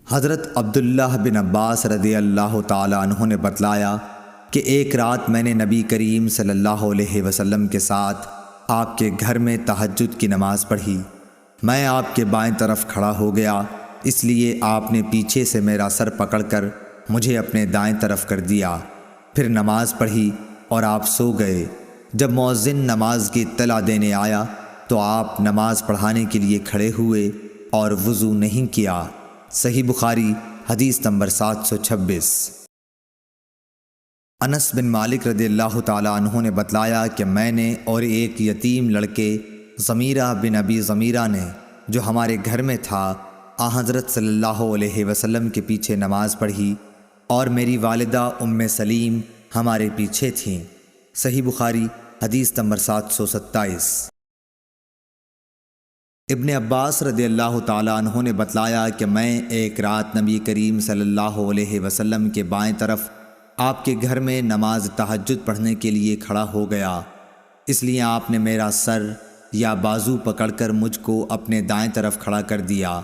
حضرت عبداللہ بن عباس رضی اللہ تعالیٰ عنہ نے بتلایا کہ ایک رات میں نے نبی کریم صلی اللہ علیہ وسلم کے ساتھ آپ کے گھر میں تہجد کی نماز پڑھی۔ میں آپ کے بائیں طرف کھڑا ہو گیا، اس لیے آپ نے پیچھے سے میرا سر پکڑ کر مجھے اپنے دائیں طرف کر دیا، پھر نماز پڑھی اور آپ سو گئے۔ جب مؤذن نماز کی اطلاع دینے آیا تو آپ نماز پڑھانے کے لیے کھڑے ہوئے اور وضو نہیں کیا۔ صحیح بخاری حدیث نمبر 726۔ انس بن مالک رضی اللہ تعالیٰ عنہ نے بتلایا کہ میں نے اور ایک یتیم لڑکے ضمیرہ بن ابی ضمیرہ نے جو ہمارے گھر میں تھا حضرت صلی اللہ علیہ وسلم کے پیچھے نماز پڑھی اور میری والدہ ام سلیم ہمارے پیچھے تھیں۔ صحیح بخاری حدیث نمبر 727۔ ابن عباس رضی اللہ تعالیٰ عنہ نے بتلایا کہ میں ایک رات نبی کریم صلی اللہ علیہ وسلم کے بائیں طرف آپ کے گھر میں نماز تہجد پڑھنے کے لیے کھڑا ہو گیا، اس لیے آپ نے میرا سر یا بازو پکڑ کر مجھ کو اپنے دائیں طرف کھڑا کر دیا۔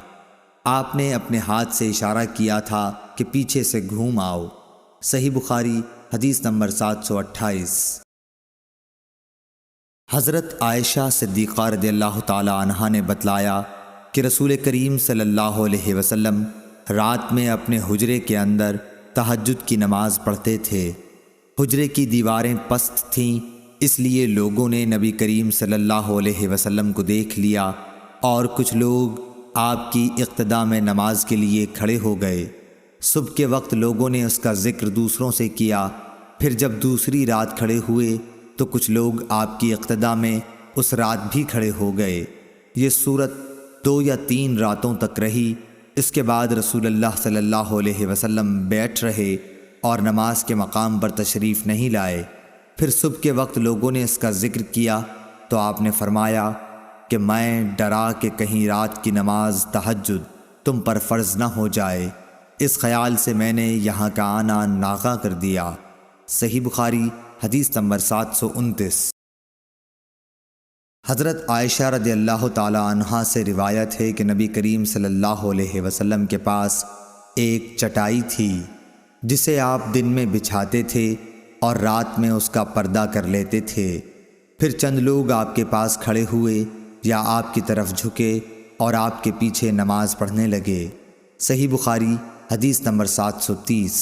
آپ نے اپنے ہاتھ سے اشارہ کیا تھا کہ پیچھے سے گھوم آؤ۔ صحیح بخاری حدیث نمبر 728۔ حضرت عائشہ صدیقہ رضی اللہ تعالیٰ عنہا نے بتلایا کہ رسول کریم صلی اللہ علیہ وسلم رات میں اپنے حجرے کے اندر تہجد کی نماز پڑھتے تھے۔ حجرے کی دیواریں پست تھیں، اس لیے لوگوں نے نبی کریم صلی اللہ علیہ وسلم کو دیکھ لیا اور کچھ لوگ آپ کی اقتداء میں نماز کے لیے کھڑے ہو گئے۔ صبح کے وقت لوگوں نے اس کا ذکر دوسروں سے کیا، پھر جب دوسری رات کھڑے ہوئے تو کچھ لوگ آپ کی اقتداء میں اس رات بھی کھڑے ہو گئے۔ یہ صورت 2 یا 3 راتوں تک رہی۔ اس کے بعد رسول اللہ صلی اللہ علیہ وسلم بیٹھ رہے اور نماز کے مقام پر تشریف نہیں لائے۔ پھر صبح کے وقت لوگوں نے اس کا ذکر کیا تو آپ نے فرمایا کہ میں ڈرا کہ کہیں رات کی نماز تہجد تم پر فرض نہ ہو جائے، اس خیال سے میں نے یہاں کا آنا ناغہ کر دیا۔ صحیح بخاری حدیث نمبر 729۔ حضرت عائشہ رضی اللہ تعالی عنہا سے روایت ہے کہ نبی کریم صلی اللہ علیہ وسلم کے پاس ایک چٹائی تھی جسے آپ دن میں بچھاتے تھے اور رات میں اس کا پردہ کر لیتے تھے۔ پھر چند لوگ آپ کے پاس کھڑے ہوئے یا آپ کی طرف جھکے اور آپ کے پیچھے نماز پڑھنے لگے۔ صحیح بخاری حدیث نمبر 730۔